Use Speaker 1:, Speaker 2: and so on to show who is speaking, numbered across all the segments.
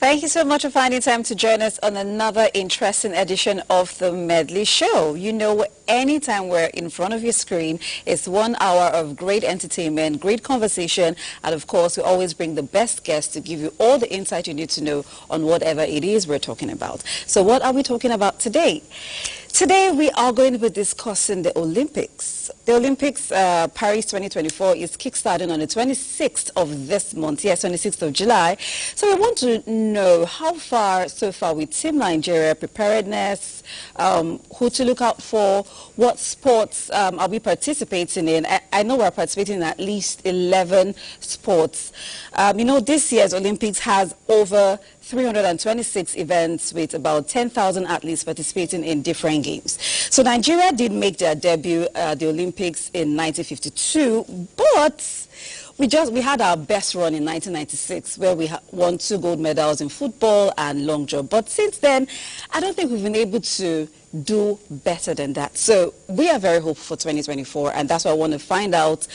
Speaker 1: Thank you so much for finding time to join us on another interesting edition of the Medley Show. You know, anytime we're in front of your screen, it's 1 hour of great entertainment, great conversation, and of course, we always bring the best guests to give you all the insight you need to know on whatever it is we're talking about. So what are we talking about today? Today, we are going to be discussing the Olympics. The Olympics, Paris 2024, is kickstarting on the 26th of this month, yes, 26th of July. So we want to know how far, so far, with Team Nigeria, preparedness, who to look out for, what sports are we participating in. I know we're participating in at least 11 sports. You know, this year's Olympics has over 326 events with about 10,000 athletes participating in different games. So Nigeria did make their debut at the Olympics in 1952, but we had our best run in 1996 where we won 2 gold medals in football and long jump. But since then, I don't think we've been able to do better than that. So we are very hopeful for 2024, and that's why I want to find out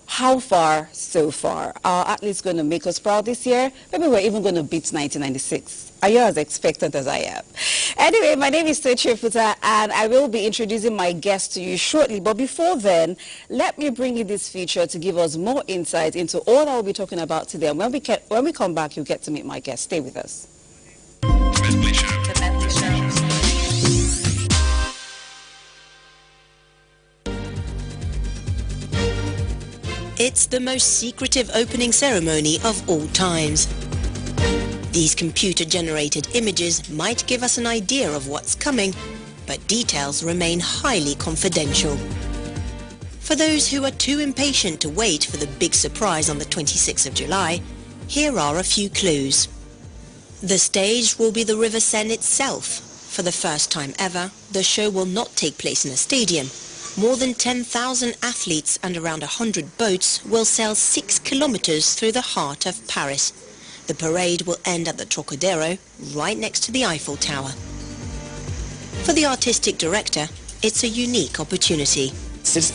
Speaker 1: how far so far. Are athletes going to make us proud this year? Maybe we're even going to beat 1996. Are you as expectant as I am? Anyway, my name is Tochi Futa, and I will be introducing my guest to you shortly. But before then, let me bring you this feature to give us more insight into all that we'll be talking about today. And when we come back, you'll get to meet my guest. Stay with us.
Speaker 2: It's the most secretive opening ceremony of all times. These computer-generated images might give us an idea of what's coming, but details remain highly confidential. For those who are too impatient to wait for the big surprise on the 26th of July, here are a few clues. The stage will be the River Seine itself. For the first time ever, the show will not take place in a stadium. More than 10,000 athletes and around 100 boats will sail 6 kilometers through the heart of Paris. The parade will end at the Trocadero, right next to the Eiffel Tower. For the artistic director, it's a unique opportunity.
Speaker 3: It's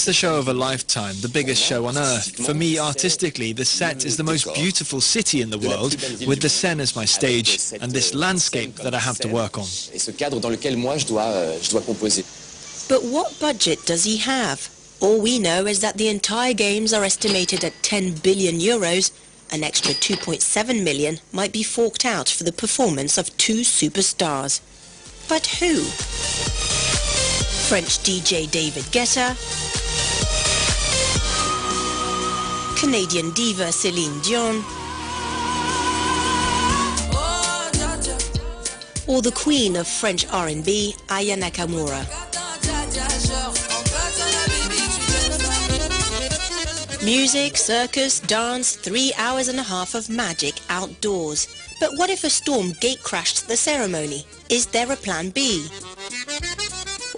Speaker 3: the show of a lifetime, the biggest show on earth. For me, artistically, the set is the most beautiful city in the world, with the Seine as my stage and this landscape that I have to work on.
Speaker 2: But what budget does he have? All we know is that the entire games are estimated at 10 billion euros. An extra 2.7 million might be forked out for the performance of 2 superstars. But who? French DJ David Guetta, Canadian diva Celine Dion, or the queen of French R&B, Aya Nakamura. Music, circus, dance, 3 hours and a half of magic outdoors. But what if a storm gate-crashed the ceremony? Is there a plan B?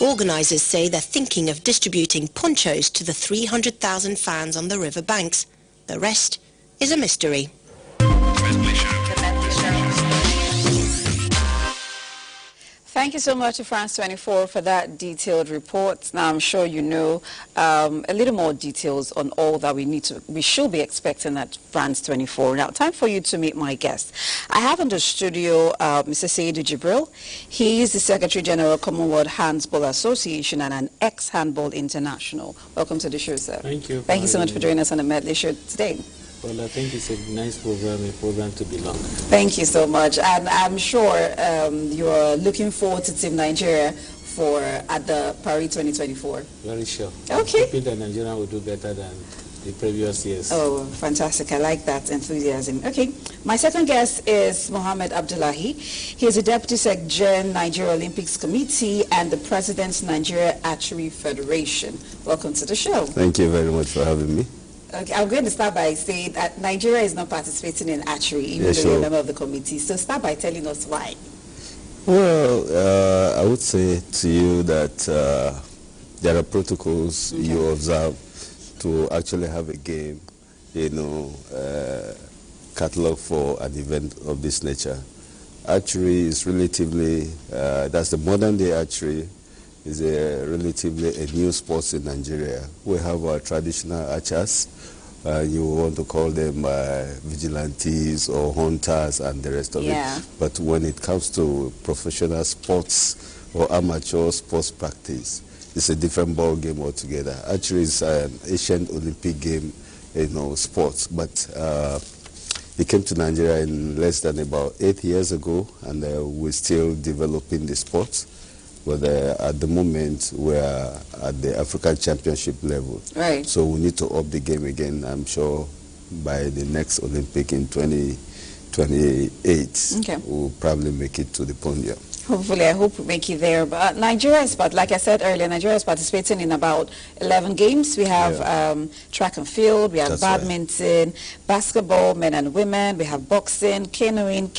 Speaker 2: Organisers say they're thinking of distributing ponchos to the 300,000 fans on the river banks. The rest is a mystery.
Speaker 1: Thank you so much to France 24 for that detailed report. Now I'm sure you know a little more details on all that we should be expecting at France 24. Now, time for you to meet my guest. I have in the studio Mr. Seydou Jibril. He is the Secretary General Commonwealth Handball Association and an ex-Handball International. Welcome to the show, sir.
Speaker 4: Thank you.
Speaker 1: Thank you so much for joining us on the Medley Show today.
Speaker 4: Well, I think it's a nice program, a program to belong.
Speaker 1: Thank you so much. And I'm sure you're looking forward to Team Nigeria at the Paris 2024.
Speaker 4: Very sure.
Speaker 1: Okay.
Speaker 4: I'm hoping that Nigeria will do better than the previous years.
Speaker 1: Oh, fantastic. I like that enthusiasm. Okay. My second guest is Mohammed Abdullahi. He is the Deputy Secretary, Nigeria Olympics Committee and the President's Nigeria Archery Federation. Welcome to the show.
Speaker 5: Thank you very much for having me.
Speaker 1: Okay, I'm going to start by saying that Nigeria is not participating in archery, even though you're a member of the committee. So start by telling us why.
Speaker 5: Well, I would say to you that there are protocols you observe to actually have a game, catalog for an event of this nature. Archery is relatively, that's the modern day archery, is a relatively a new sport in Nigeria. We have our traditional archers You want to call them vigilantes or hunters and the rest of it. But when it comes to professional sports or amateur sports practice, it's a different ball game altogether. Actually, it's an ancient Olympic game, sports. But it came to Nigeria in less than about 8 years ago, and we're still developing the sport. But at the moment, we're at the African Championship level.
Speaker 1: Right.
Speaker 5: So we need to up the game again, I'm sure, by the next Olympic in 2028. Okay. We'll probably make it to the podium.
Speaker 1: Hopefully, I hope we make it there. But Nigeria is, like I said earlier, Nigeria is participating in about 11 games. We have track and field, we have badminton, basketball, men and women, we have boxing, canoeing,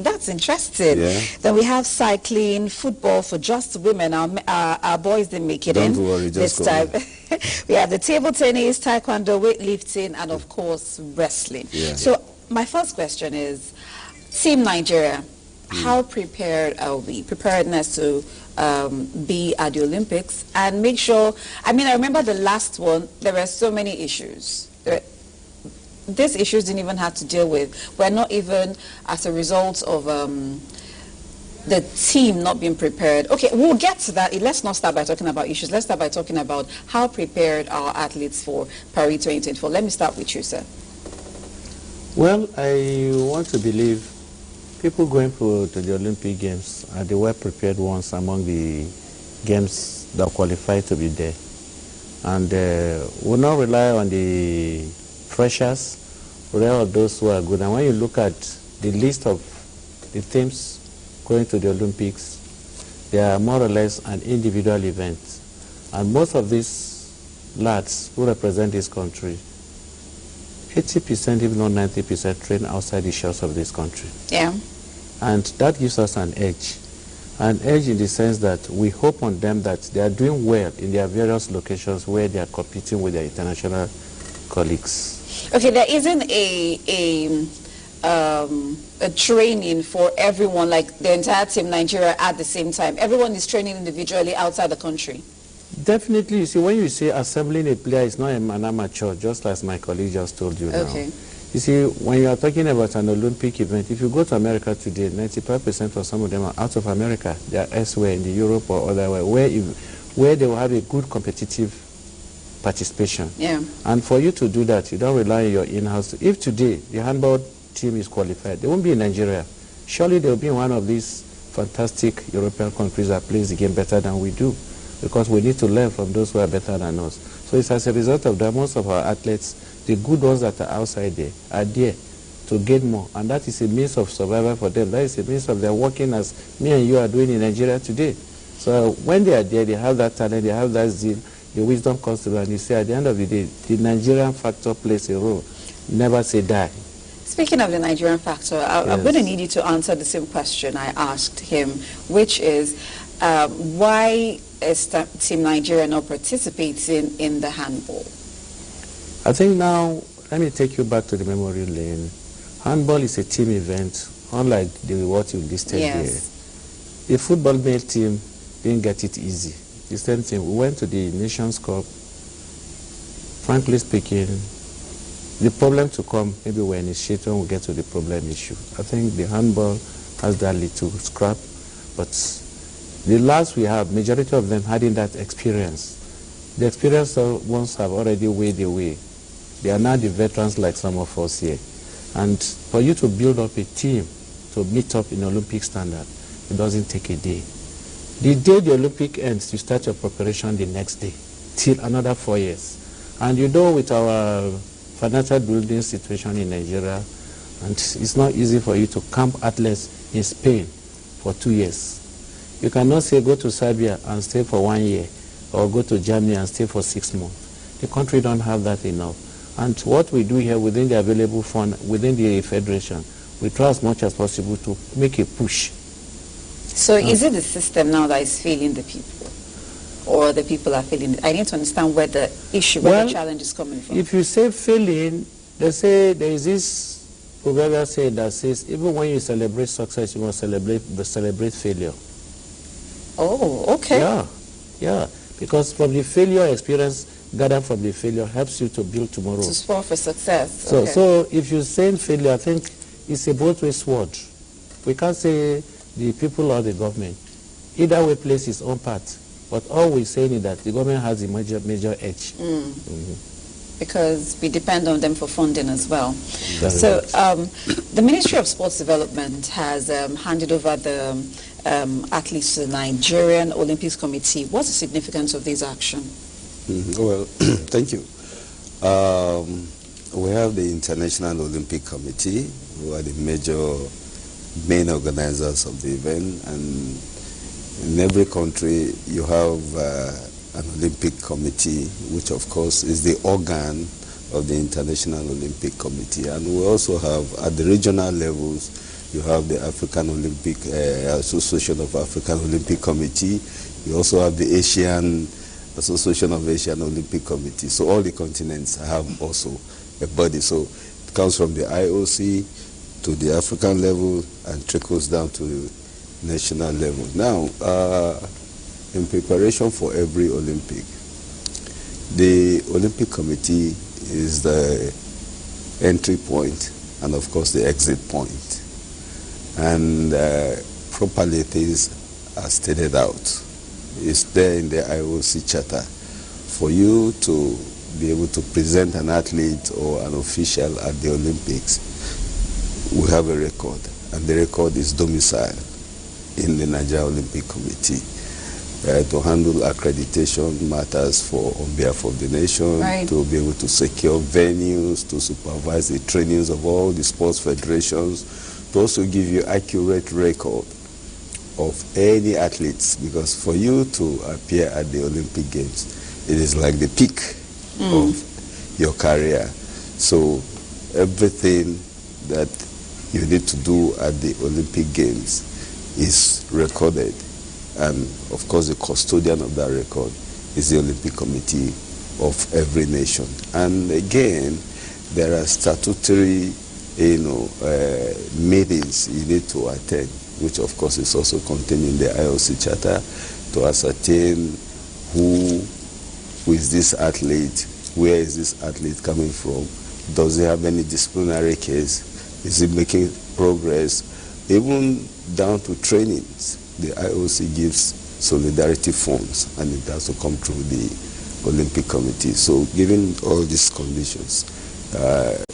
Speaker 1: that's interesting. Yeah. Then we have cycling, football for just women. Our boys didn't make it in this time. We have the table tennis, taekwondo, weightlifting, and of course, wrestling. Yeah. So my first question is, Team Nigeria, how prepared are we? Preparedness to be at the Olympics and make sure, I remember the last one, there were so many issues. These issues didn't even have to deal with, were not even as a result of the team not being prepared. Okay, we'll get to that. Let's not start by talking about issues. Let's start by talking about how prepared our athletes for Paris 2024. Let me start with you, sir.
Speaker 4: Well, I want to believe people going to the Olympic Games are the well-prepared ones among the games that qualify to be there. And will not rely on the freshers, rely on those who are good. And when you look at the list of the teams going to the Olympics, they are more or less an individual event. And most of these lads who represent this country, 80%, if not 90%, train outside the shores of this country. Yeah. And that gives us an edge. An edge in the sense that we hope on them that they are doing well in their various locations where they are competing with their international colleagues.
Speaker 1: Okay, there isn't a training for everyone, like the entire team Nigeria at the same time. Everyone is training individually outside the country.
Speaker 4: Definitely. You see, when you say assembling a player, it's not an amateur, just as my colleague just told you now. You see, when you are talking about an Olympic event, if you go to America today, 95% of some of them are out of America. They are elsewhere in Europe or otherwhere, where they will have a good competitive participation. Yeah. And for you to do that, you don't rely on your in-house. If today the handball team is qualified, they won't be in Nigeria. Surely they will be in one of these fantastic European countries that plays the game better than we do, because we need to learn from those who are better than us. So it's as a result of that, most of our athletes, the good ones that are outside there, are there to get more. And that is a means of survival for them. That is a means of their working as me and you are doing in Nigeria today. So when they are there, they have that talent, they have that zeal, the wisdom comes to them. And you say at the end of the day, the Nigerian factor plays a role. Never say die.
Speaker 1: Speaking of the Nigerian factor, I'm going to need you to answer the same question I asked him, which is, why is Team Nigeria not participating in the handball?
Speaker 4: I think now, let me take you back to the memory lane. Handball is a team event, unlike what you listed here. The football male team didn't get it easy. The same thing, we went to the Nations Cup. Frankly speaking, the problem to come, maybe we're initiating when we get to the problem issue. I think the handball has that little scrap, but the last we have, majority of them having that experience. The experienced ones have already weighed away. They are now the veterans like some of us here. And for you to build up a team to meet up in Olympic standard, it doesn't take a day. The day the Olympic ends, you start your preparation the next day, till another 4 years. And you know, with our financial building situation in Nigeria, and it's not easy for you to camp athletes in Spain for 2 years. You cannot say go to Serbia and stay for 1 year, or go to Germany and stay for 6 months. The country don't have that enough. And what we do here within the available fund, within the federation, we try as much as possible to make a push.
Speaker 1: So is it the system now that is failing the people? Or the people are failing? I need to understand where the issue, where the challenge is coming from.
Speaker 4: If you say failing, they say there is this proverbial saying that says, even when you celebrate success, you must celebrate failure.
Speaker 1: Oh, okay.
Speaker 4: Yeah, yeah. Because from the failure experience, gather from the failure helps you to build tomorrow.
Speaker 1: To spur for success.
Speaker 4: So, so if you say failure, I think it's a both-way sword. We can't say the people or the government. Either way plays its own part. But all we're saying is that the government has a major edge.
Speaker 1: Because we depend on them for funding as well. So the Ministry of Sports Development has handed over the athletes to the Nigerian Olympics Committee. What's the significance of this action?
Speaker 5: Well, thank you. We have the International Olympic Committee, who are the main organizers of the event, and in every country you have an Olympic Committee, which of course is the organ of the International Olympic Committee. And we also have, at the regional levels, you have the African Olympic Association of African Olympic Committee. You also have the Asian Association of Asian Olympic Committee. So all the continents have also a body. So it comes from the IOC to the African level and trickles down to the national level. Now, in preparation for every Olympic, the Olympic Committee is the entry point and of course the exit point. And properly things are stated out. It's there in the IOC charter. For you to be able to present an athlete or an official at the Olympics, we have a record, and the record is domicile in the Nigerian Olympic Committee to handle accreditation matters on behalf of the nation, to be able to secure venues, to supervise the trainings of all the sports federations, to also give you accurate record of any athletes, because for you to appear at the Olympic Games, it is like the peak of your career. So everything that you need to do at the Olympic Games is recorded, and of course the custodian of that record is the Olympic Committee of every nation. And again, there are statutory meetings you need to attend, which of course is also contained in the IOC charter, to ascertain who is this athlete, where is this athlete coming from, does he have any disciplinary case, is he making progress, even down to trainings. The IOC gives solidarity funds, and it has to come through the Olympic Committee. So given all these conditions,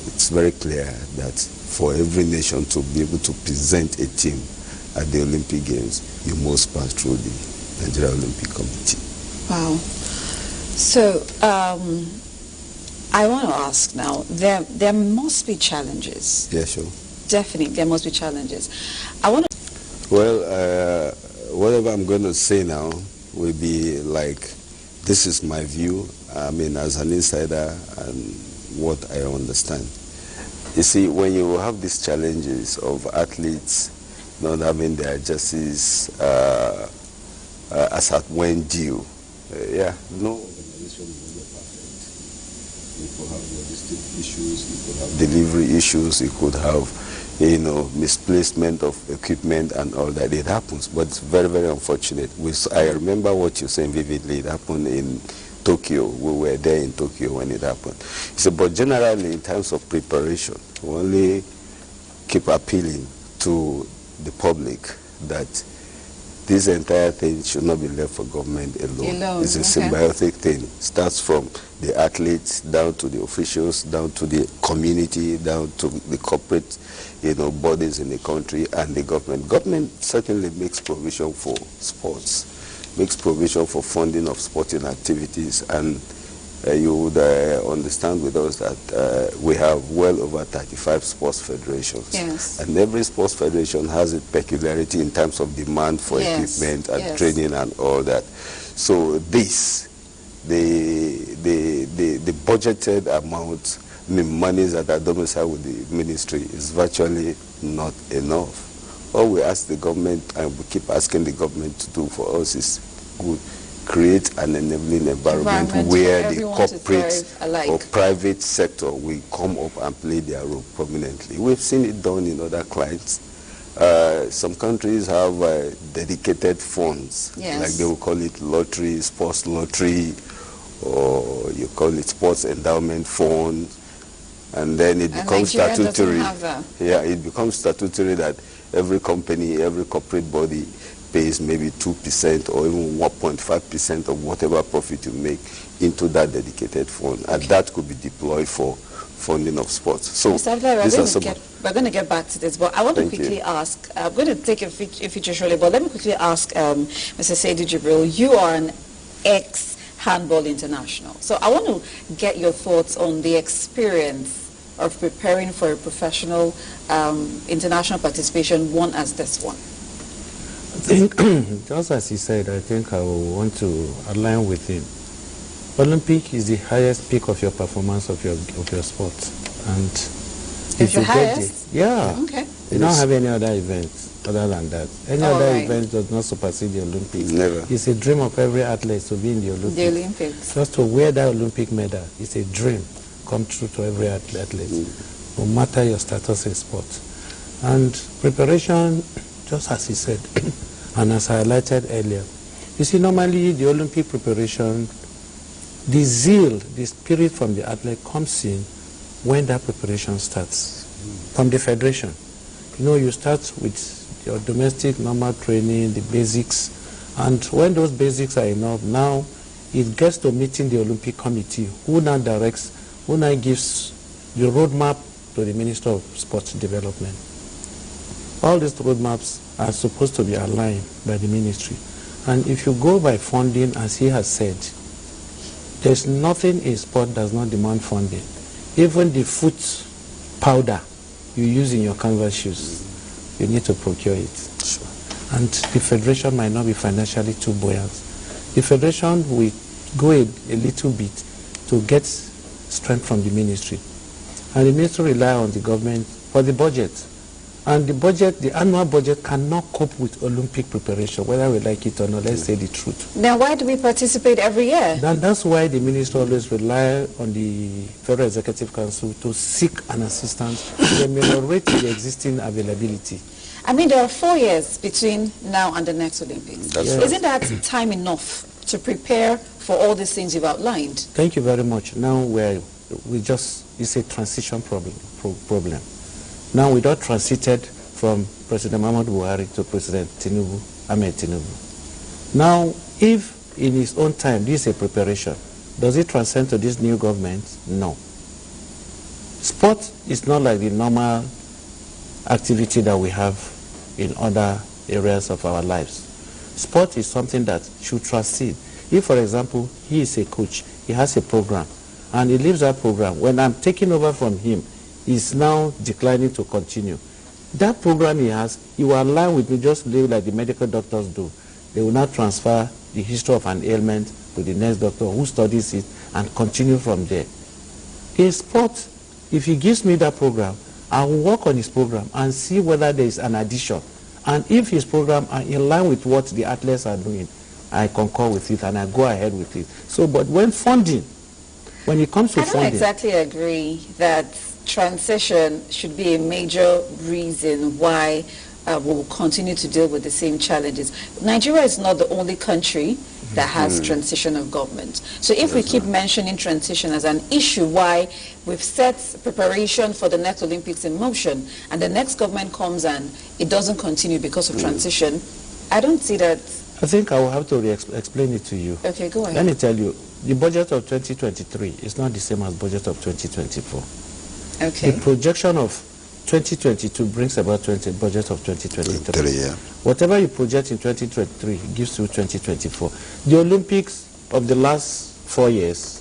Speaker 5: it's very clear that for every nation to be able to present a team at the Olympic Games, you must pass through the Nigerian Olympic Committee.
Speaker 1: Wow. So I want to ask now, there must be challenges.
Speaker 5: Yeah, sure.
Speaker 1: Definitely, there must be challenges. I want to...
Speaker 5: Well, whatever I'm going to say now will be like, this is my view, I mean, as an insider and what I understand. You see, when you have these challenges of athletes not having their jerseys as at when due, no organization is ever perfect. You could have logistic issues, you could have delivery issues, you could have, misplacement of equipment and all that. It happens, but it's very, very unfortunate. I remember what you're saying vividly. It happened in Tokyo. We were there in Tokyo when it happened. So, but generally, in terms of preparation, we only keep appealing to the public that this entire thing should not be left for government alone. It's a symbiotic thing. It starts from the athletes, down to the officials, down to the community, down to the corporate, bodies in the country and the government. Government certainly makes provision for sports, makes provision for funding of sporting activities, and you would understand with us that we have well over 35 sports federations.
Speaker 1: Yes.
Speaker 5: And every sports federation has its peculiarity in terms of demand for equipment and training and all that. So this, the budgeted amount, monies that are domiciled with the ministry is virtually not enough. All we ask the government, and we keep asking the government to do for us, is create an enabling environment where the corporate or private sector will come up and play their role prominently. We've seen it done in other clients. Some countries have dedicated funds, like they will call it lottery, sports lottery, or you call it sports endowment fund, and then it becomes statutory. Yeah, it becomes statutory that every company, every corporate body pays maybe 2% or even 1.5% of whatever profit you make into that dedicated fund, and that could be deployed for funding of sports. So
Speaker 1: we're going to get back to this, but I want to quickly ask, I'm going to take a feature shortly, but let me quickly ask Mr. Saidu Jibril, you are an ex-handball international. So I want to get your thoughts on the experience of preparing for a professional international participation, one as this one.
Speaker 4: I think, just as he said, I think I will want to align with him. Olympic is the highest peak of your performance of your sport, and if you get it, you don't have any other event other than that. Any other event does not supersede the Olympics.
Speaker 5: Never.
Speaker 4: It's a dream of every athlete to be in the Olympics.
Speaker 1: The Olympics.
Speaker 4: Just to wear that Olympic medal is a dream come true to every athlete, no matter your status in sport. And preparation, just as he said, and as I highlighted earlier, you see, normally the Olympic preparation, the zeal, the spirit from the athlete comes in when that preparation starts from the federation. You know, you start with your domestic normal training, the basics, and when those basics are enough, now it gets to meeting the Olympic Committee, who now directs, who now gives the roadmap to the Minister of Sports Development. All these roadmaps are supposed to be aligned by the ministry. And if you go by funding, as he has said, there's nothing in sport that does not demand funding. Even the foot powder you use in your canvas shoes, you need to procure it.
Speaker 5: Sure.
Speaker 4: And the federation might not be financially too buoyant. The federation will go a little bit to get strength from the ministry. And the ministry rely on the government for the budget. And the budget, the annual budget, cannot cope with Olympic preparation, whether we like it or not. Let's say the truth.
Speaker 1: Now, why do we participate every year?
Speaker 4: That's why the minister always rely on the Federal Executive Council to seek an assistance to ameliorate the existing availability.
Speaker 1: I mean, there are 4 years between now and the next Olympics. Isn't that time enough to prepare for all these things you've outlined?
Speaker 4: Thank you very much. Now it's a transition problem. Now we don't transited from President Muhammadu Buhari to President Ahmed Tinubu. Now, if in his own time this is a preparation, does it transcend to this new government? No. Sport is not like the normal activity that we have in other areas of our lives. Sport is something that should transit. If, for example, he is a coach, he has a program, and he leaves that program, when I'm taking over from him, is now declining to continue. That program he has, he will align with me just like the medical doctors do. They will now transfer the history of an ailment to the next doctor who studies it and continue from there. In sport, if he gives me that program, I will work on his program and see whether there is an addition. And if his program are in line with what the athletes are doing, I concur with it and I go ahead with it. So, but when it comes to funding... I
Speaker 1: don't exactly agree that transition should be a major reason why we'll continue to deal with the same challenges. Nigeria is not the only country that has transition of government. So if we keep mentioning transition as an issue, why we've set preparation for the next Olympics in motion, and the next government comes and it doesn't continue because of transition, I don't see that.
Speaker 4: I think I will have to explain it to you.
Speaker 1: Okay, go ahead.
Speaker 4: Let me tell you, the budget of 2023 is not the same as budget of 2024.
Speaker 1: Okay.
Speaker 4: The projection of 2022 brings about budget of 2023.
Speaker 5: Yeah.
Speaker 4: Whatever you project in 2023 gives you 2024. The Olympics of the last 4 years,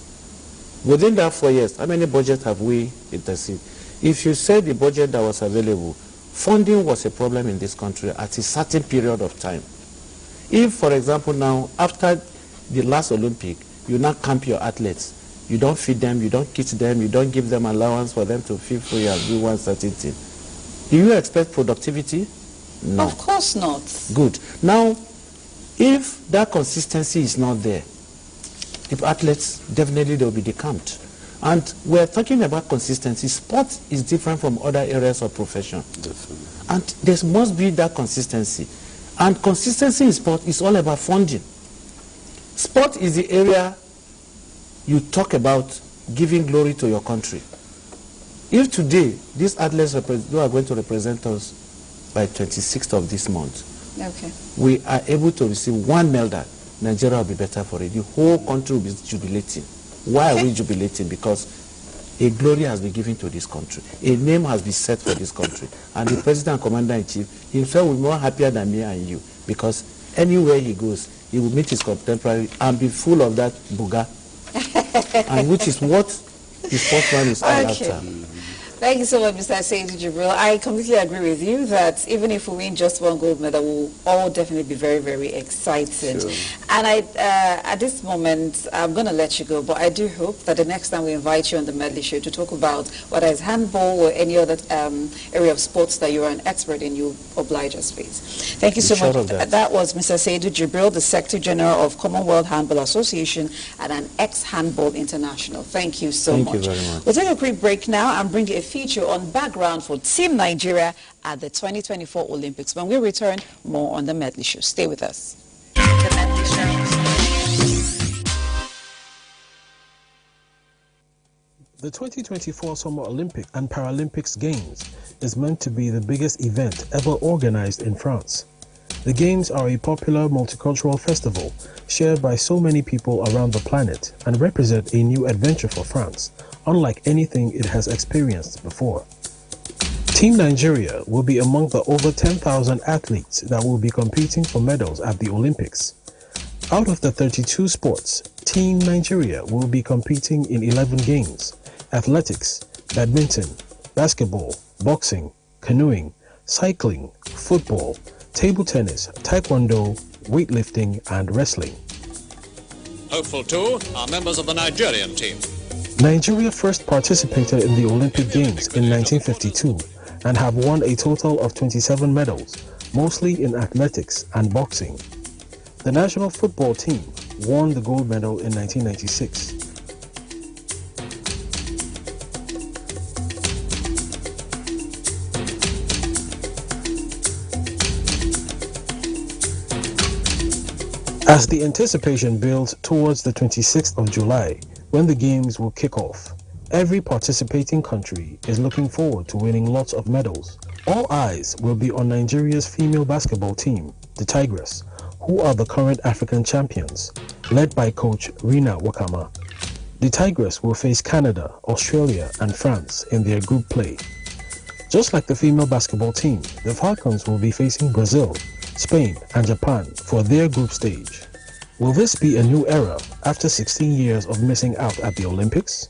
Speaker 4: within that 4 years, how many budgets have we interceded? If you say the budget that was available, funding was a problem in this country at a certain period of time. If, for example, now, after the last Olympic, you now camp your athletes, you don't feed them, you don't kit them, you don't give them allowance for them to feel free and do one certain thing. Do you expect productivity? No.
Speaker 1: Of course not.
Speaker 4: Good. Now, if that consistency is not there, the athletes, definitely they will be decamped. And we're talking about consistency. Sport is different from other areas of profession.
Speaker 5: Definitely.
Speaker 4: And there must be that consistency. And consistency in sport is all about funding. Sport is the area you talk about giving glory to your country. If today, these athletes who are going to represent us by 26th of this month,
Speaker 1: okay,
Speaker 4: we are able to receive one medal, Nigeria will be better for it. The whole country will be jubilating. Why are we jubilating? Because a glory has been given to this country. A name has been set for this country. And the President and Commander-in-Chief himself will be more happier than me and you, because anywhere he goes, he will meet his contemporary and be full of that buga, and which is what the sportsman is all after.
Speaker 1: Thank you so much, Mr. Seydou Jibril. I completely agree with you that even if we win just one gold medal, we'll all definitely be very, very excited. Sure. And at this moment, I'm going to let you go, but I do hope that the next time we invite you on the Medley Show to talk about whether it's handball or any other area of sports that you're an expert in, you'll oblige us, please. Thank you so much. That was Mr. Seydou Jibril, the Secretary General of Commonwealth Handball Association and an ex-handball international. Thank you so much.
Speaker 4: Thank you very much.
Speaker 1: We'll take a quick break now and bring you a feature on background for Team Nigeria at the 2024 Olympics. When we return, more on the Medley Show. Stay with us. The Medley Show.
Speaker 6: The 2024 Summer Olympic and Paralympics Games is meant to be the biggest event ever organized in France. The Games are a popular multicultural festival shared by so many people around the planet and represent a new adventure for France, unlike anything it has experienced before. Team Nigeria will be among the over 10,000 athletes that will be competing for medals at the Olympics. Out of the 32 sports, Team Nigeria will be competing in 11 games: athletics, badminton, basketball, boxing, canoeing, cycling, football, table tennis, taekwondo, weightlifting and wrestling.
Speaker 7: Hopeful too are members of the Nigerian team.
Speaker 6: Nigeria first participated in the Olympic Games in 1952 and have won a total of 27 medals, mostly in athletics and boxing. The national football team won the gold medal in 1996. As the anticipation builds towards the 26th of July, when the Games will kick off, every participating country is looking forward to winning lots of medals. All eyes will be on Nigeria's female basketball team, the Tigress, who are the current African champions, led by coach Rina Wakama. The Tigress will face Canada, Australia and France in their group play. Just like the female basketball team, the Falcons will be facing Brazil, Spain and Japan for their group stage. Will this be a new era after 16 years of missing out at the Olympics?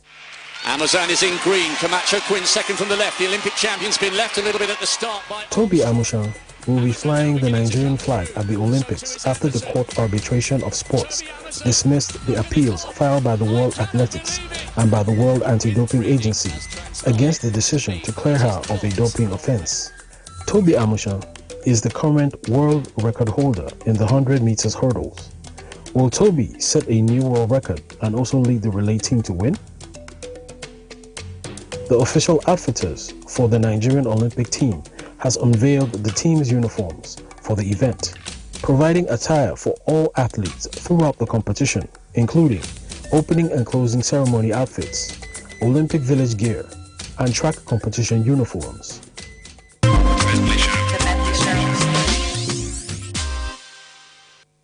Speaker 7: Amazon is in green. Camacho Quinn second from the left. The Olympic champion's been left a little bit at the start by...
Speaker 6: Toby Amushan will be flying the Nigerian flag at the Olympics after the Court Arbitration of Sports dismissed the appeals filed by the World Athletics and by the World Anti-Doping Agency against the decision to clear her of a doping offense. Toby Amushan is the current world record holder in the 100 meters hurdles. Will Toby set a new world record and also lead the relay team to win? The official outfitters for the Nigerian Olympic team has unveiled the team's uniforms for the event, providing attire for all athletes throughout the competition, including opening and closing ceremony outfits, Olympic village gear, and track competition uniforms.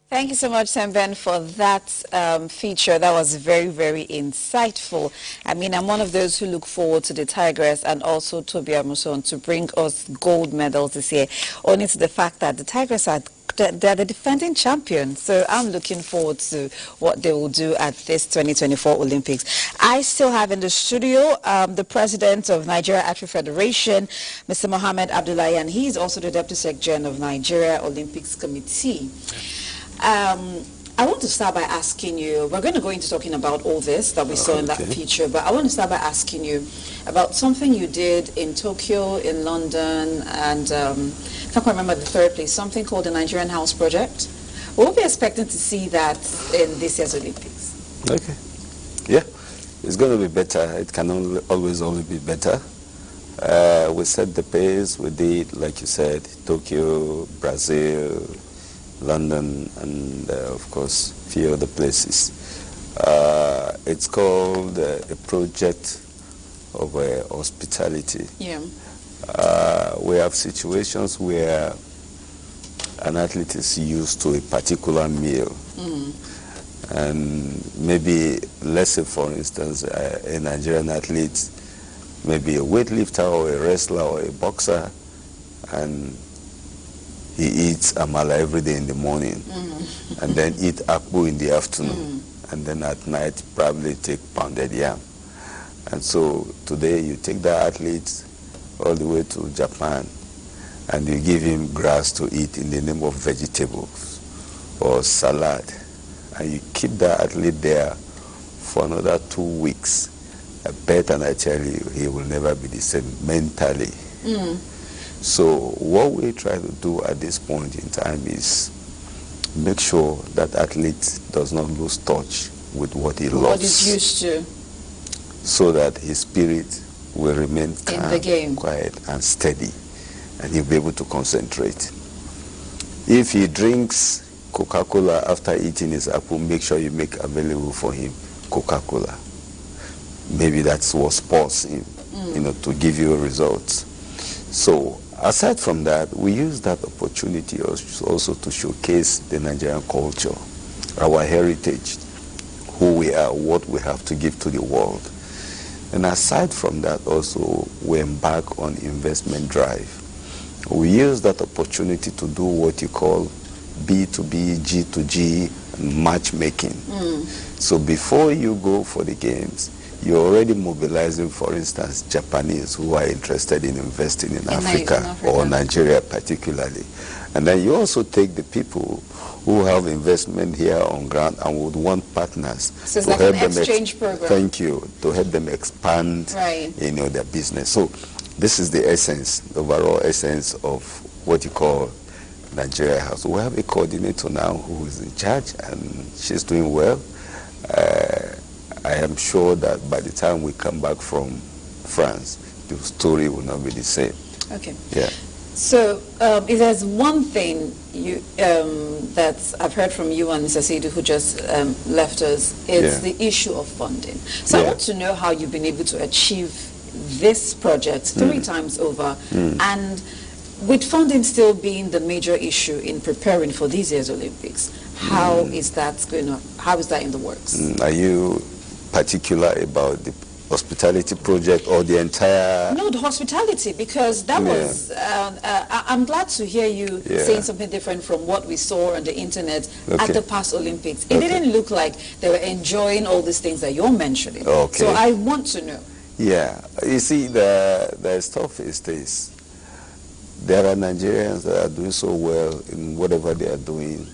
Speaker 1: Thank you so much, Semben, for that feature. That was very, very insightful. I mean, I'm one of those who look forward to the Tigress and also Toby Amuson to bring us gold medals this year, only to the fact that the Tigress are they're the defending champions. So I'm looking forward to what they will do at this 2024 Olympics. I still have in the studio the president of Nigeria Archery Federation, Mr. Mohammed Abdullahi, and he's also the deputy secretary of Nigeria Olympics Committee. I want to start by asking you, we're going to go into talking about all this that we saw in that picture, but I want to start by asking you about something you did in Tokyo, in London, and I can't remember the third place, something called the Nigerian House Project. We'll be expecting to see that in this year's Olympics.
Speaker 5: Okay. Yeah, it's going to be better. It can always only be better. We set the pace. We did, like you said, Tokyo, Brazil, London, and of course, a few other places. it's called a project of hospitality.
Speaker 1: Yeah.
Speaker 5: We have situations where an athlete is used to a particular meal. And maybe, let's say for instance, a Nigerian athlete, maybe a weightlifter or a wrestler or a boxer, and he eats amala every day in the morning, and then eat akpu in the afternoon, and then at night probably take pounded yam. And so today you take that athlete all the way to Japan, and you give him grass to eat in the name of vegetables or salad, and you keep that athlete there for another 2 weeks. I bet and I tell you, he will never be the same mentally. So what we try to do at this point in time is make sure that athlete does not lose touch with what he loves.
Speaker 1: What he's used to.
Speaker 5: So that his spirit will remain calm,
Speaker 1: in the game,
Speaker 5: quiet and steady, and he'll be able to concentrate. If he drinks Coca-Cola after eating his apple, make sure you make available for him Coca-Cola. Maybe that's what sports him, to give you results. So aside from that, we use that opportunity also to showcase the Nigerian culture, our heritage, who we are, what we have to give to the world. And aside from that also, we embark on investment drive. We use that opportunity to do what you call B2B, G2G, and matchmaking. So before you go for the games, you're already mobilizing, for instance, Japanese who are interested in investing in Africa or Nigeria particularly. And then you also take the people who have investment here on ground and would want partners
Speaker 1: so to help them exchange program.
Speaker 5: Thank you, to help them expand their business. So this is the essence, the overall essence of what you call Nigeria House. We have a coordinator now who is in charge, and she's doing well. I am sure that by the time we come back from France, the story will not be the same.
Speaker 1: Okay.
Speaker 5: Yeah.
Speaker 1: So if there's one thing that I've heard from you and Mr. Seidu, who just left us, it's the issue of funding. So I want to know how you've been able to achieve this project 3 times over, and with funding still being the major issue in preparing for this year's Olympics, how is that in the works?
Speaker 5: Are you particular about the hospitality project or the entire...
Speaker 1: No, the hospitality, because that was... I'm glad to hear you saying something different from what we saw on the internet at the past Olympics. It didn't look like they were enjoying all these things that you're mentioning. So I want to know.
Speaker 5: Yeah, you see, the stuff is this. There are Nigerians that are doing so well in whatever they are doing.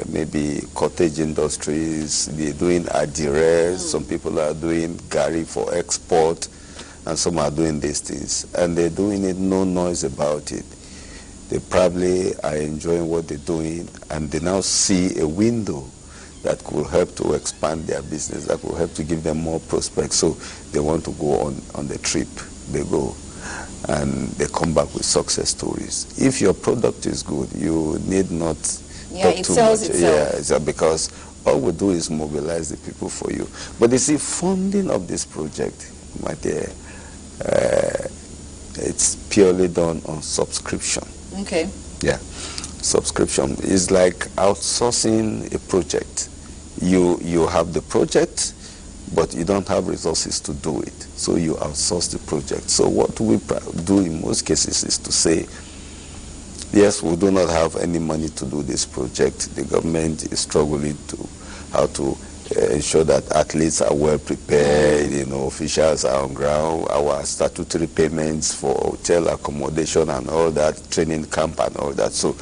Speaker 5: Maybe cottage industries, they're doing adires, some people are doing gari for export, and some are doing these things. And they're doing it, no noise about it. They probably are enjoying what they're doing, and they now see a window that could help to expand their business, that could help to give them more prospects. So they want to go on the trip. They go, and they come back with success stories. If your product is good, you need not talk
Speaker 1: it
Speaker 5: too
Speaker 1: sells
Speaker 5: much.
Speaker 1: itself.
Speaker 5: Yeah, because all we do is mobilize the people for you. But you see, funding of this project, my dear, it's purely done on subscription.
Speaker 1: Okay.
Speaker 5: Yeah, subscription is like outsourcing a project. You have the project, but you don't have resources to do it. So you outsource the project. So what we do in most cases is to say, yes, we do not have any money to do this project. The government is struggling how to ensure that athletes are well prepared, officials are on ground, our statutory payments for hotel accommodation and all that, training camp and all that. So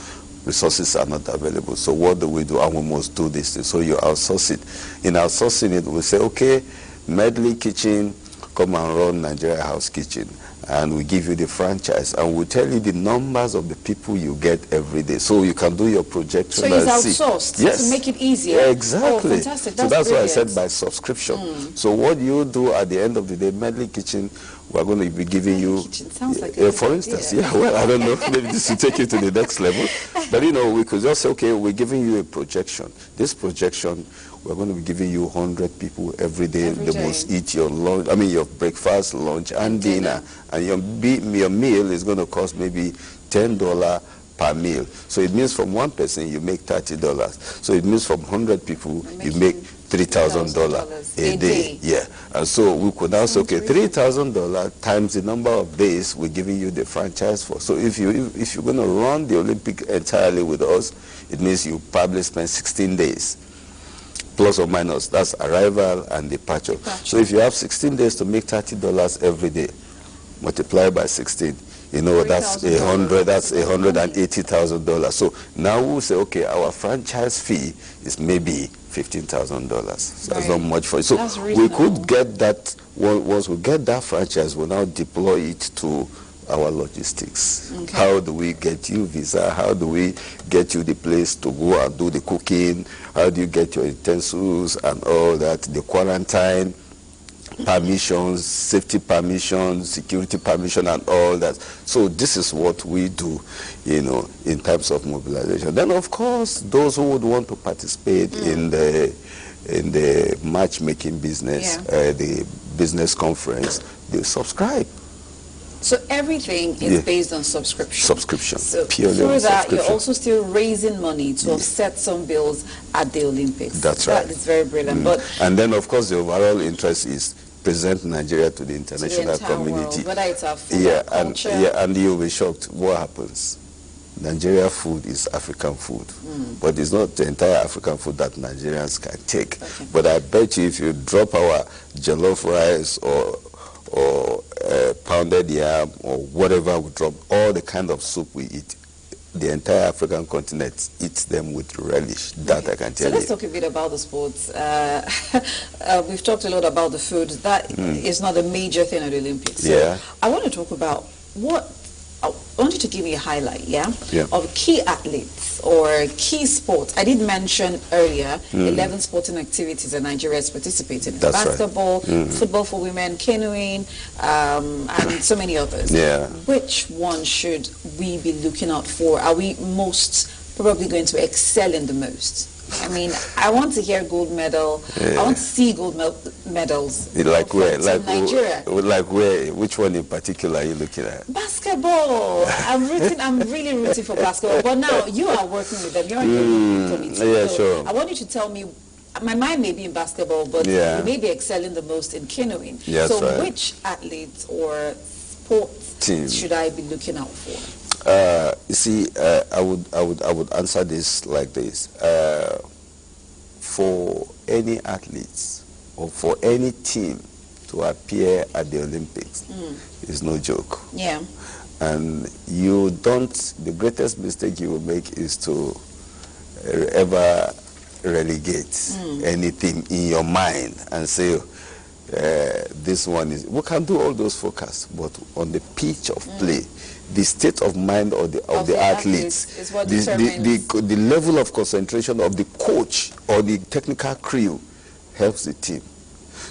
Speaker 5: resources are not available. So what do? And we must do this thing. So you outsource it. In outsourcing it, we say, okay, Medley Kitchen, come and run Nigeria House Kitchen. And we give you the franchise, and we tell you the numbers of the people you get every day, so you can do your projection.
Speaker 1: So it's outsourced to make it easier.
Speaker 5: Yeah, exactly.
Speaker 1: Oh, fantastic.
Speaker 5: So that's why I said by subscription. So what you do at the end of the day, Medley Kitchen we're going to be giving you,
Speaker 1: sounds like
Speaker 5: for instance, yeah, well, I don't know, maybe this will take you to the next level. But, you know, we could just say, okay, we're giving you a projection. This projection, we're going to be giving you 100 people every day. They must eat your lunch, your breakfast, lunch, and dinner. And your meal is going to cost maybe $10 per meal. So it means from one person you make $30. So it means from 100 people you make $3,000 a day. Yeah. And so we could now say, okay, $3,000 times the number of days we're giving you the franchise for. So if you're going to run the Olympic entirely with us, it means you probably spend 16 days. Plus or minus, that's arrival and departure. So if you have 16 days to make $30 every day, multiply by 16, you know, that's $180,000. So now we'll say, okay, our franchise fee is maybe $15,000. So that's not much for it. So we could get that, once we get that franchise, we'll now deploy it to our logistics. Okay. How do we get you visa? How do we get you the place to go and do the cooking? How do you get your utensils and all that? The quarantine permissions, safety permissions, security permission, and all that. So this is what we do, you know, in terms of mobilization. Then, of course, those who would want to participate in the matchmaking business, the business conference, they subscribe.
Speaker 1: So everything is based on subscription.
Speaker 5: Subscription.
Speaker 1: So
Speaker 5: purely
Speaker 1: through that,
Speaker 5: subscription.
Speaker 1: you're also still raising money to offset some bills at the Olympics.
Speaker 5: That's right.
Speaker 1: That is very brilliant. But
Speaker 5: and then, of course, the overall interest is present Nigeria to the international community.
Speaker 1: World, whether it's our food, culture.
Speaker 5: And you'll be shocked. What happens? Nigeria food is African food, but it's not the entire African food that Nigerians can take. Okay. But I bet you, if you drop our jollof rice or pounded yam or whatever we drop, all the kind of soup we eat, the entire African continent eats them with relish. That I can tell you.
Speaker 1: So let's talk a bit about the sports. We've talked a lot about the food. That is not a major thing at the Olympics. So I want to talk about I want you to give me a highlight, of key athletes or key sports. I did mention earlier 11 sporting activities that Nigeria is participating in.
Speaker 5: That's
Speaker 1: basketball, football for women, canoeing, and so many others. Which one should we be looking out for? Are we most probably going to excel in the most? I mean, I want to hear gold medal. I want to see gold medals.
Speaker 5: Like where? Like
Speaker 1: Nigeria.
Speaker 5: Like where? Which one in particular are you looking at?
Speaker 1: Basketball. I'm really rooting for basketball. But now you are working with them. You're in the committee.
Speaker 5: Yeah,
Speaker 1: so
Speaker 5: sure.
Speaker 1: I want you to tell me. My mind may be in basketball, but you may be excelling the most in canoeing.
Speaker 5: Yes,
Speaker 1: so which athletes or sports team should I be looking out for?
Speaker 5: You see, I would answer this like this. For any athletes or for any team to appear at the Olympics is no joke.
Speaker 1: Yeah.
Speaker 5: And the greatest mistake you will make is to ever relegate anything in your mind and say, this one is, we can do all those forecasts, but on the pitch of play, the state of mind of the athletes
Speaker 1: is what
Speaker 5: the level of concentration of the coach or the technical crew helps the team.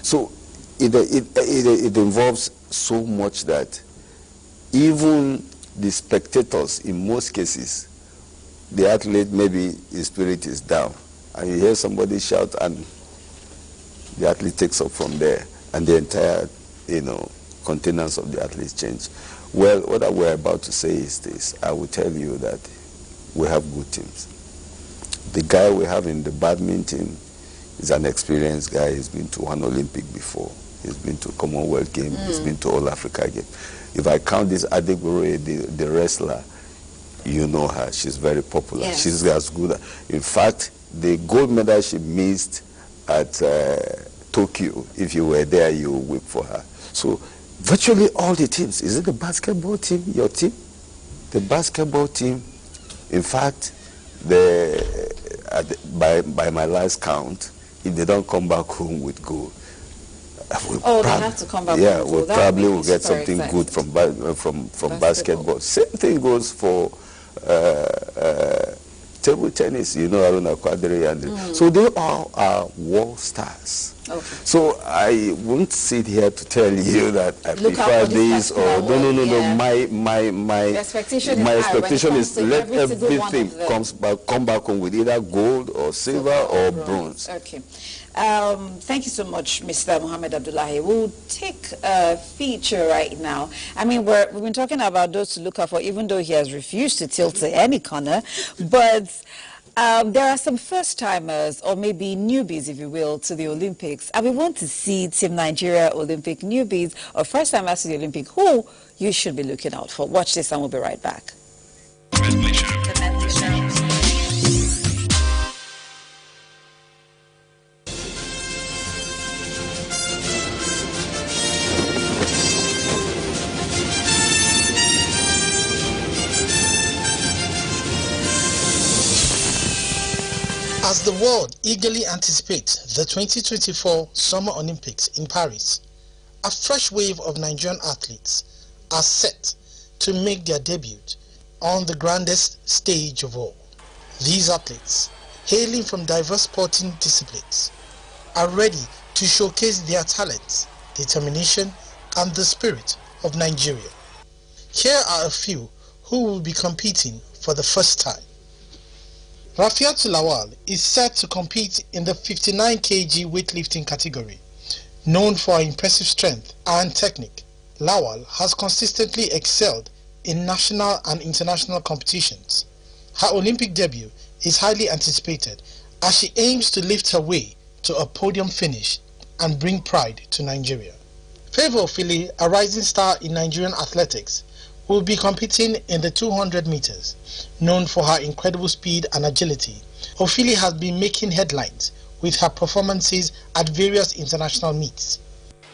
Speaker 5: So it involves so much that even the spectators, in most cases, the athlete, maybe his spirit is down, and you hear somebody shout, and the athlete takes up from there, and the entire, contenance of the athletes change. Well, what we're about to say is this. I will tell you that we have good teams. The guy we have in the badminton is an experienced guy. He's been to one Olympic before. He's been to Commonwealth Games. He's been to All Africa Games. If I count this Adegboroye, the wrestler, you know her. She's very popular.
Speaker 1: Yes.
Speaker 5: She's as good. In fact, the gold medal she missed at Tokyo, if you were there, you would weep for her. So virtually all the teams. Is it the basketball team, your team? The basketball team, in fact, by my last count, if they don't come back home with gold,
Speaker 1: they have to come back.
Speaker 5: Yeah, we probably will get something good from basketball. Same thing goes for table tennis. You know, Aruna Quadri, and so they all are world stars.
Speaker 1: Okay.
Speaker 5: So I won't sit here to tell you that I prefer this or no. My expectation is let everything come back home with either gold or silver or bronze.
Speaker 1: Okay. Thank you so much, Mr. Mohammed Abdullahi. We'll take a feature right now. I mean, we've been talking about those to look out for, even though he has refused to tilt to any corner. But there are some first-timers, or maybe newbies, if you will, to the Olympics. And we want to see Team Nigeria Olympic newbies, or first-timers to the Olympic, who you should be looking out for. Watch this and we'll be right back.
Speaker 8: As the world eagerly anticipates the 2024 Summer Olympics in Paris, a fresh wave of Nigerian athletes are set to make their debut on the grandest stage of all. These athletes, hailing from diverse sporting disciplines, are ready to showcase their talents, determination, and the spirit of Nigeria. Here are a few who will be competing for the first time. Rafiatou Lawal is set to compete in the 59 kg weightlifting category. Known for her impressive strength and technique, Lawal has consistently excelled in national and international competitions. Her Olympic debut is highly anticipated as she aims to lift her way to a podium finish and bring pride to Nigeria. Favour Ofili, a rising star in Nigerian athletics, will be competing in the 200 meters. Known for her incredible speed and agility, Ofili has been making headlines with her performances at various international meets.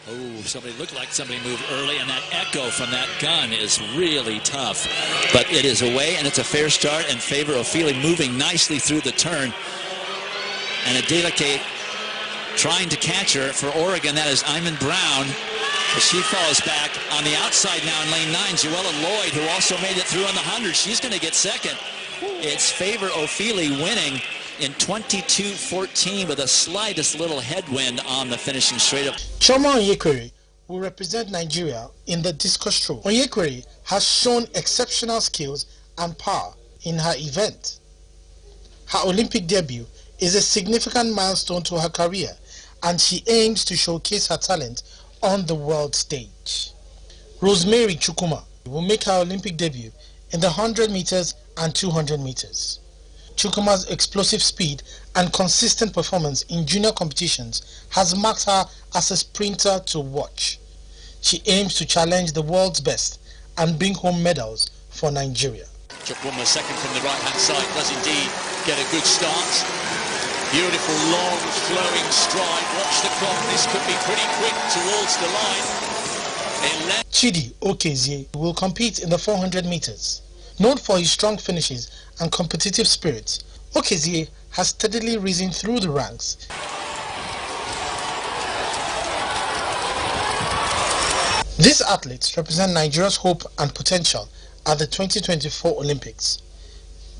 Speaker 7: Oh, somebody looked like somebody moved early, and that echo from that gun is really tough. But it is away, and it's a fair start in favor of Ofili, moving nicely through the turn. And Adeleke trying to catch her for Oregon. That is Iman Brown. She falls back on the outside now in lane 9. Joella Lloyd, who also made it through on the 100. She's going to get second. It's Favour Ofili winning in 22:14 with the slightest little headwind on the finishing straight up.
Speaker 8: Chioma Onyekwere will represent Nigeria in the discus throw. Onyekwere has shown exceptional skills and power in her event. Her Olympic debut is a significant milestone to her career, and she aims to showcase her talent on the world stage. Rosemary Chukwuma will make her Olympic debut in the 100 meters and 200 meters. Chukwuma's explosive speed and consistent performance in junior competitions has marked her as a sprinter to watch. She aims to challenge the world's best and bring home medals for Nigeria.
Speaker 7: Chukwuma second from the right-hand side does indeed get a good start. Beautiful, long, flowing stride. Watch the clock. This could be pretty quick towards the line.
Speaker 8: Chidi Okezie will compete in the 400 meters. Known for his strong finishes and competitive spirit, Okezie has steadily risen through the ranks. These athletes represent Nigeria's hope and potential at the 2024 Olympics.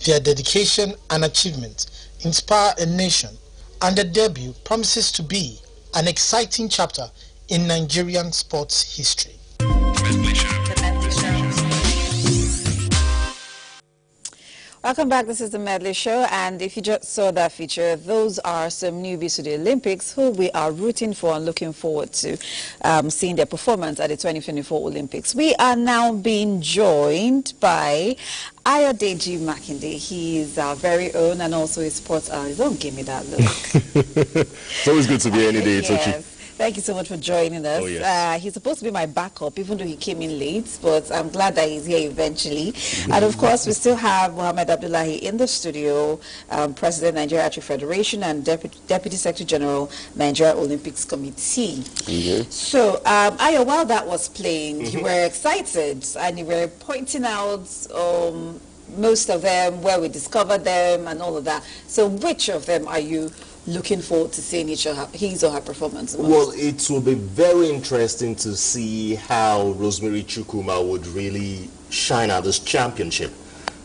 Speaker 8: Their dedication and achievement inspire a nation, and the debut promises to be an exciting chapter in Nigerian sports history.
Speaker 1: Welcome back. This is the Medley Show, and if you just saw that feature, those are some newbies to the Olympics who we are rooting for and looking forward to seeing their performance at the 2024 Olympics. We are now being joined by Ayodeji Makinde. He is our very own, and also a sports analyst. Don't give me that look.
Speaker 9: It's always good to be any day,
Speaker 1: yes. Thank you so much for joining us.
Speaker 9: Oh, yes.
Speaker 1: He's supposed to be my backup, even though he came in late, but I'm glad that he's here eventually. And of course, we still have Mohammed Abdullahi in the studio, President, Nigeria Archery Federation, and Deputy Secretary General, Nigeria Olympics Committee.
Speaker 5: Okay.
Speaker 1: So, Ayo, while that was playing, you were excited, and you were pointing out most of them, where we discovered them, and all of that. So, which of them are you looking forward to seeing his or her performance?
Speaker 9: Well, it will be very interesting to see how Rosemary Chukwuma would really shine at this championship.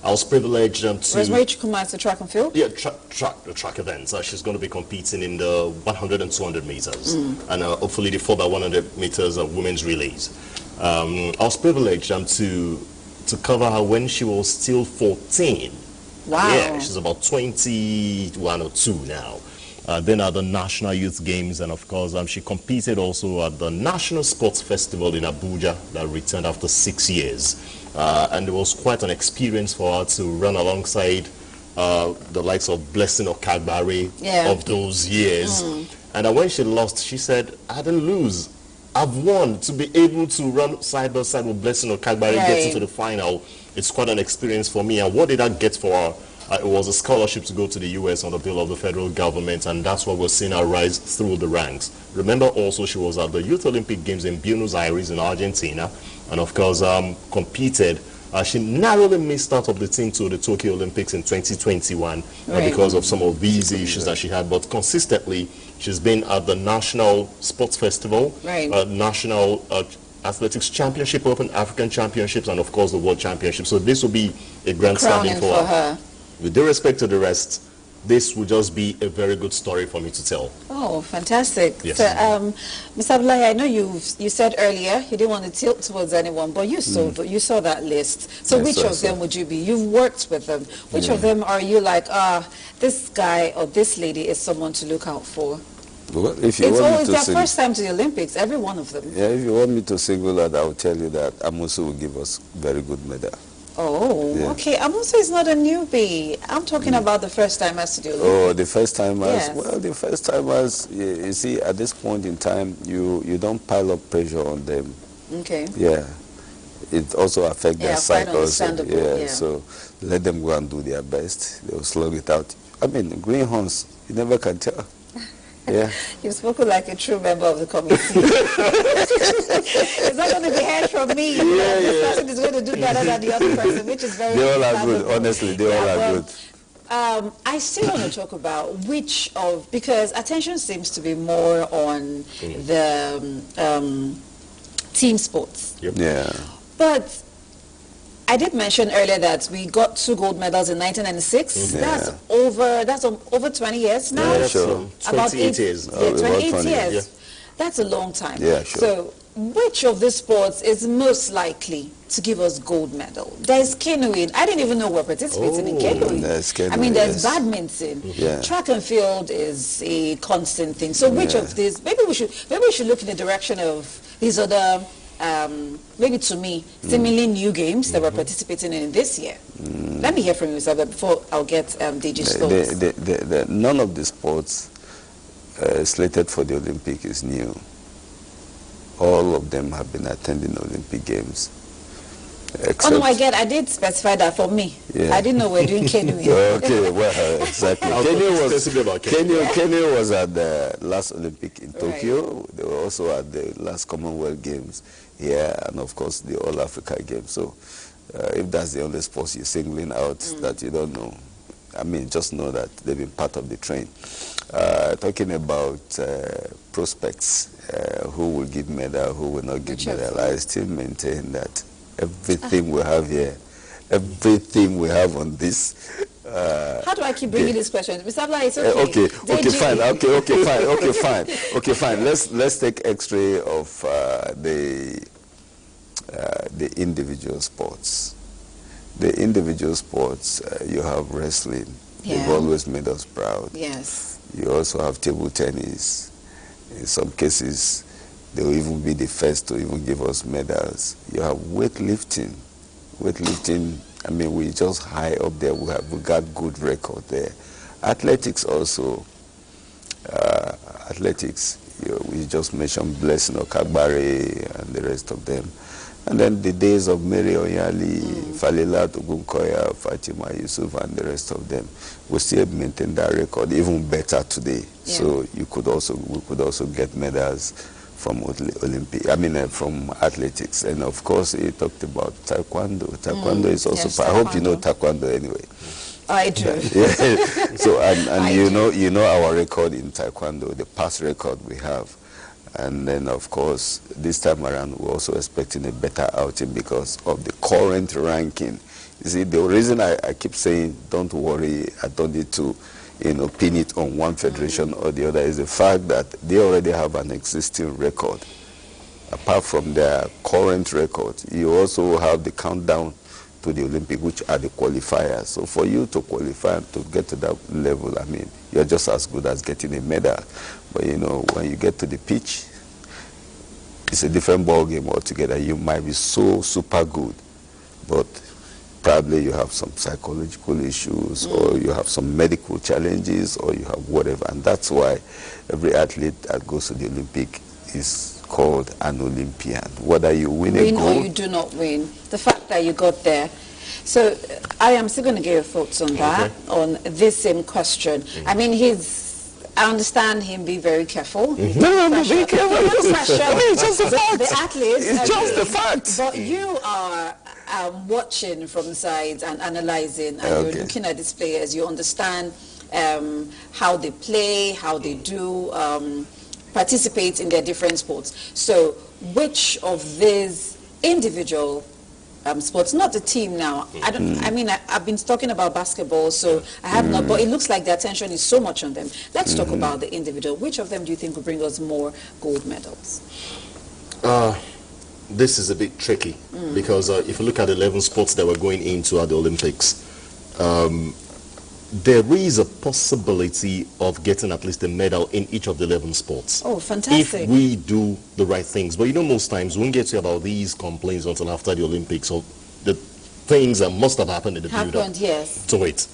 Speaker 9: I was privileged to...
Speaker 1: Rosemary Chukuma is the track and field?
Speaker 9: Yeah, track events. She's going to be competing in the 100 and 200 meters. And hopefully the 4x100 meters of women's relays. I was privileged to cover her when she was still 14.
Speaker 1: Wow.
Speaker 9: Yeah, she's about 21 or 2 now. Then at the National Youth Games, and of course she competed also at the National Sports Festival in Abuja that returned after 6 years. And it was quite an experience for her to run alongside the likes of Blessing Okagbare of those years. And when she lost, she said, I didn't lose. I've won. To be able to run side by side with Blessing Okagbare, get into the final, it's quite an experience for me. And what did I get for her? It was a scholarship to go to the U.S. on the bill of the federal government, and that's why we're seeing her rise through the ranks. Remember also she was at the Youth Olympic Games in Buenos Aires in Argentina, and of course competed. She narrowly missed out of the team to the Tokyo Olympics in 2021 because of some of these issues that she had, but consistently she's been at the National Sports Festival, National Athletics Championship, Open African Championships, and of course the World Championship. So this will be a grand standing for her. With due respect to the rest, this will just be a very good story for me to tell.
Speaker 1: Oh, fantastic.
Speaker 9: Yes.
Speaker 1: So, Mr. Abdullahi, I know you said earlier you didn't want to tilt towards anyone, but you saw that list. So which of them would you be? You've worked with them. Which of them are you like, this guy or this lady is someone to look out for?
Speaker 5: Well, if you
Speaker 1: it's
Speaker 5: want
Speaker 1: always
Speaker 5: me to
Speaker 1: their first time to the Olympics, every one of them.
Speaker 5: Yeah, if you want me to single out, I'll tell you that Amusu will give us very good medal.
Speaker 1: Oh, okay. Amusu is not a newbie. I'm talking about the first timers to the Olympics.
Speaker 5: Oh, the first timers.
Speaker 1: Yes.
Speaker 5: Well, the first timers, you see, at this point in time, you don't pile up pressure on them.
Speaker 1: Okay.
Speaker 5: Yeah. It also affects their psyche also.
Speaker 1: Yeah,
Speaker 5: so let them go and do their best. They'll slug it out. I mean, greenhorns, you never can tell. Yeah.
Speaker 1: You've spoken like a true member of the committee. It's not going to be heard from me. This person is going to do better than the other person, which is very
Speaker 5: They all are good, honestly. They all are good.
Speaker 1: I still want to talk about because attention seems to be more on the team sports.
Speaker 5: Yep. Yeah.
Speaker 1: But I did mention earlier that we got 2 gold medals in 1996. That's over 20 years now.
Speaker 5: Yeah, sure.
Speaker 1: About
Speaker 9: 28 years.
Speaker 1: 28 years.
Speaker 5: Yeah.
Speaker 1: That's a long time.
Speaker 5: Yeah, sure.
Speaker 1: So which of these sports is most likely to give us gold medal? There's canoeing. I didn't even know we're participating in canoeing.
Speaker 5: There's canoeing.
Speaker 1: I mean, there's badminton.
Speaker 5: Yeah.
Speaker 1: Track and field is a constant thing. So which of these? Maybe we should look in the direction of these other. Maybe to me, seemingly new games that we're participating in this year. Let me hear from you, sir, before I'll get DJ's thoughts.
Speaker 5: None of the sports slated for the Olympic is new. All of them have been attending Olympic Games.
Speaker 1: Oh no, I did specify that for me. Yeah. I didn't know we were doing canoeing.
Speaker 5: Okay, well, exactly. Kenya was at the last Olympic in Tokyo. They were also at the last Commonwealth Games here, and of course the All Africa Games. So if that's the only sports you're singling out that you don't know, I mean, just know that they've been part of the train. Talking about prospects, who will give medal, who will not give medal, I still maintain that everything we have here, everything we have on this.
Speaker 1: How do I keep bringing this question? Mr. Abla, it's
Speaker 5: okay, fine. Let's take X-ray of the individual sports. The individual sports, you have wrestling. They've always made us proud.
Speaker 1: Yes.
Speaker 5: You also have table tennis. In some cases, they will even be the first to even give us medals. You have weightlifting. Weightlifting, I mean, we just high up there. We got good record there. Athletics also. Athletics, we just mentioned Blessing Okagbare and the rest of them. And then the days of Mary Oyali, Falila Ogunkoya, Fatima Yusuf, and the rest of them, we still maintain that record, even better today. Yeah. So we could also get medals from from athletics. And of course, you talked about taekwondo. Taekwondo is also. Yes, I hope you know taekwondo anyway.
Speaker 1: I do.
Speaker 5: Yeah. So and you know our record in taekwondo, the past record we have. And then, of course, this time around, we're also expecting a better outing because of the current ranking You see, the reason I keep saying, don't worry, I don't need to, pin it on one federation or the other, is the fact that they already have an existing record. Apart from their current record, you also have the countdown to the Olympic, which are the qualifiers. So for you to qualify to get to that level, I mean, you're just as good as getting a medal. But when you get to the pitch, it's a different ball game altogether. You might be so super good, but probably you have some psychological issues, or you have some medical challenges, or you have whatever. And that's why every athlete that goes to the Olympic is called an Olympian. Whether you win a gold
Speaker 1: or you do not win, the fact that you got there. So I am still going to get your thoughts on that, on this same question. I mean, I understand him being very careful.
Speaker 5: No, be careful. It's just a fact.
Speaker 1: The athletes.
Speaker 5: It's just a fact.
Speaker 1: But you are watching from the sides and analyzing, and you're looking at these players. You understand how they play, how they do participate in their different sports. So which of these individual sports, not the team now, I've been talking about basketball, so I have not, but it looks like the attention is so much on them. Let's talk about the individual. Which of them do you think will bring us more gold medals?
Speaker 9: This is a bit tricky because if you look at the 11 sports that we're going into at the Olympics, there is a possibility of getting at least a medal in each of the 11 sports.
Speaker 1: Oh, fantastic.
Speaker 9: If we do the right things. But most times we won't get to about these complaints until after the Olympics, or the things that must have happened in the build-up.
Speaker 1: Yes.
Speaker 9: To it.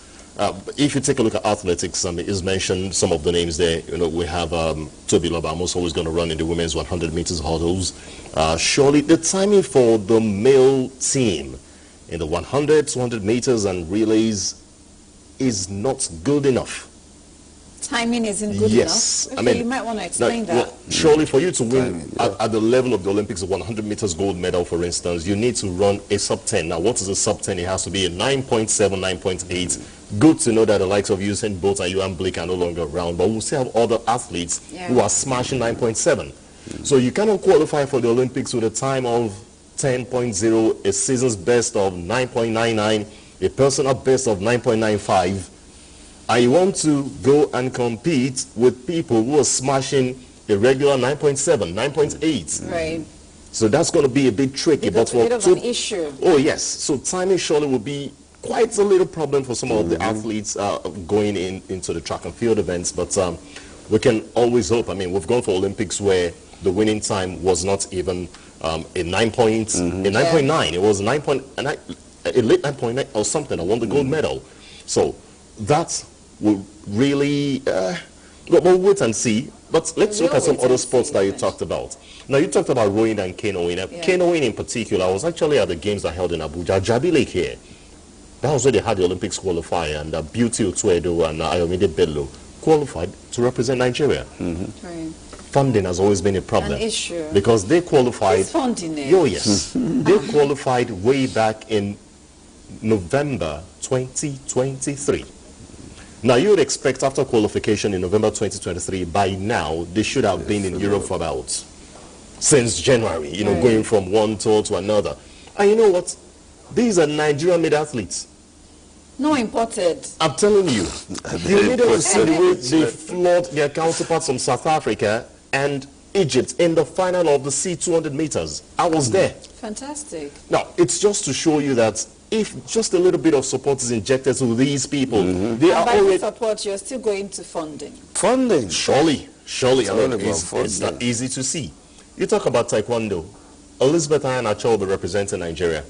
Speaker 9: If you take a look at athletics, it's mentioned some of the names there. We have Toby Lobamos always going to run in the women's 100 meters hurdles. Surely the timing for the male team in the 100, 200 meters and relays is not good enough.
Speaker 1: Timing isn't good enough? Okay, you might want to explain that.
Speaker 9: Well, surely for you to win at the level of the Olympics, a 100 meters gold medal, for instance, you need to run a sub-10. Now, what is a sub-10? It has to be a 9.7, 9.8. Good to know that the likes of Usain Bolt and Johan Blake are no longer around, but we'll still have other athletes who are smashing 9.7. So you cannot qualify for the Olympics with a time of 10.0, a season's best of 9.99, a personal best of 9.95, and you want to go and compete with people who are smashing a regular 9.7, 9.8.
Speaker 1: Right.
Speaker 9: So that's going to be a bit tricky.
Speaker 1: But for a bit of an issue.
Speaker 9: Oh, yes. So timing surely will be quite a little problem for some of the athletes going into the track and field events. But we can always hope. I mean, we've gone for Olympics where the winning time was not even a 9.9. It was a late 9.9 or something. I won the gold medal. So that will really, we'll wait and see. But let's look at some other sports that you talked about. Now, you talked about rowing and canoeing. Canoeing in particular, I was actually at the games that held in Abuja, Jabi Lake here. That was where they had the Olympics qualifier, and Beauty Otuedo and Ayomide Bello qualified to represent Nigeria.
Speaker 1: Right.
Speaker 9: Funding has always been a problem.
Speaker 1: An issue.
Speaker 9: Because they qualified.
Speaker 1: It's funding it.
Speaker 9: Oh, yes. They qualified way back in November 2023. Now, you would expect after qualification in November 2023, by now, they should have been in Europe for about, since January, going from one tour to another. And you know what? These are Nigerian-made athletes.
Speaker 1: No imported.
Speaker 9: I'm telling you. You need to see the way they floored their counterparts from South Africa and Egypt in the final of the C200 meters. I was there.
Speaker 1: Fantastic.
Speaker 9: Now, it's just to show you that if just a little bit of support is injected to these people, they are
Speaker 1: by
Speaker 9: already...
Speaker 1: support, you're still going to funding.
Speaker 5: Funding.
Speaker 9: Surely. I mean,
Speaker 5: it's
Speaker 9: not easy to see. You talk about Taekwondo. Elizabeth Ayanacho will be representing Nigeria.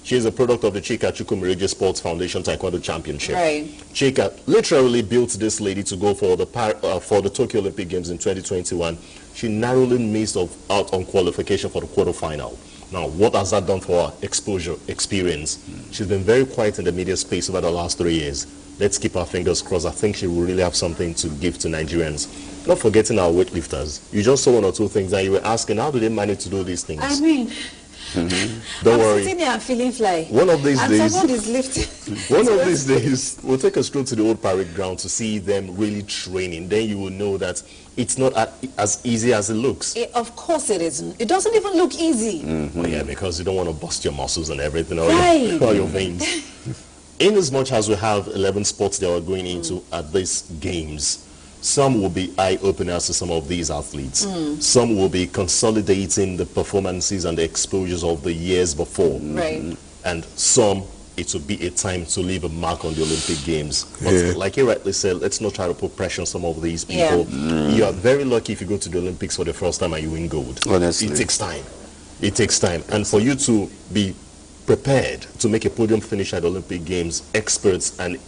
Speaker 9: She is a product of the Chika Chukwumerije Sports Foundation Taekwondo Championship.
Speaker 1: Right.
Speaker 9: Chika literally built this lady to go for the Tokyo Olympic Games in 2021. She narrowly missed out on qualification for the quarterfinal. Now, what has that done for her? Exposure, experience. She's been very quiet in the media space over the last 3 years. Let's keep our fingers crossed. I think she will really have something to give to Nigerians. Not forgetting our weightlifters. You just saw one or two things and you were asking, how do they manage to do these things?
Speaker 1: I mean,
Speaker 9: Don't worry.
Speaker 1: I'm sitting here and feeling fly.
Speaker 9: One of these days,
Speaker 1: someone is lifting.
Speaker 9: one of these days, we'll take a stroll to the old parade ground to see them really training. Then you will know that it's not as easy as it looks.
Speaker 1: Of course it isn't. It doesn't even look easy.
Speaker 9: Well, yeah, because you don't want to bust your muscles and everything, or
Speaker 1: right.
Speaker 9: or your veins. In as much as we have 11 sports that we're going into at these games, some will be eye-openers to some of these athletes. Some will be consolidating the performances and the exposures of the years before.
Speaker 1: Right.
Speaker 9: And some, it will be a time to leave a mark on the Olympic Games. But like you rightly said, let's not try to put pressure on some of these people. You are very lucky if you go to the Olympics for the first time and you win gold.
Speaker 5: Honestly.
Speaker 9: It takes time. It takes time. And for you to be prepared to make a podium finish at the Olympic Games, experts and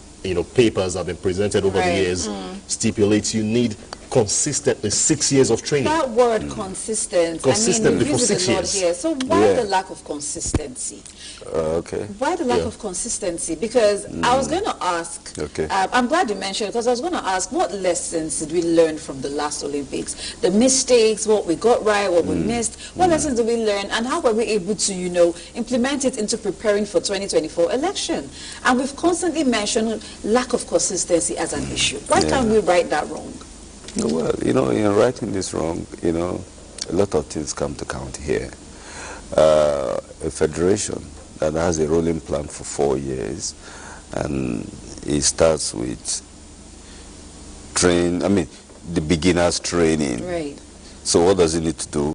Speaker 9: papers have been presented over the years, stipulates you need consistently 6 years of training.
Speaker 1: That word consistent,
Speaker 9: consistently
Speaker 1: I mean,
Speaker 9: for 6 years.
Speaker 1: Here. So why the lack of consistency?
Speaker 5: Okay.
Speaker 1: Why the lack of consistency? Because I was going to ask, I'm glad you mentioned it, because I was going to ask, what lessons did we learn from the last Olympics? The mistakes, what we got right, what we missed, what lessons did we learn, and how were we able to, implement it into preparing for 2024 election? And we've constantly mentioned lack of consistency as an issue. Why can't we right that wrong?
Speaker 5: Well, in writing this wrong, a lot of things come to count here. A federation that has a rolling plan for 4 years, and it starts with the beginner's training.
Speaker 1: Right.
Speaker 5: So what does it need to do?